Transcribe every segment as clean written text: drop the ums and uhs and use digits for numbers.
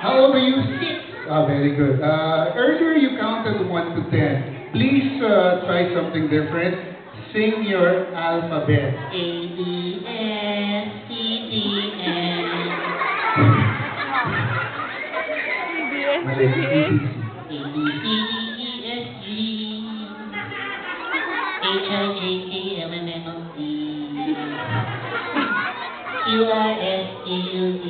How old are you? 6. Ah, very good. Earlier you counted 1 to 10. Please try something different. Sing your alphabet. A, B, S, C, D, N. Mali. ABC. A, B, C, D, E, F, G. H, I, J, K, L, M, N, O, P. Q, R, S, T, U, V.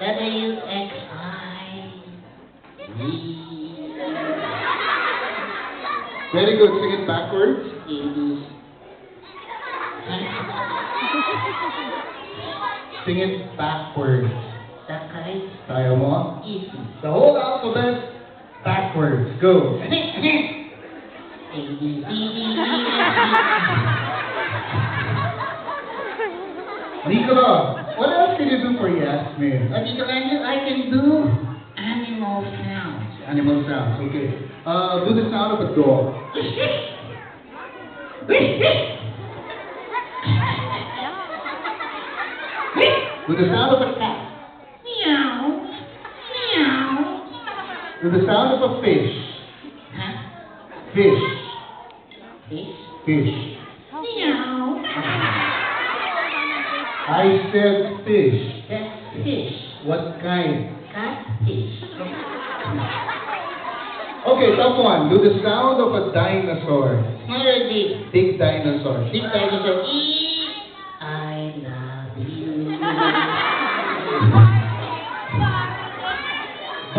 W, X, I, V. Very good. Sing it backwards. A, B, Sing it backwards. Sakay, Kaya mo? easy. The whole alphabet backwards. Go. A, B, C, D, E, F, Nicola, what else can you do for Yasmin? G. Dito I can do animal sounds. Animal sounds. Okay. Do the sound of a dog. Do the sound of a cat. Meow. Meow. Do the sound of a fish. Huh? Fish. Fish? Fish. Meow. I said fish. That's fish. What kind? Catfish. Okay, top one. Do the sound of a dinosaur. Smaller big. Big dinosaur. Big dinosaur.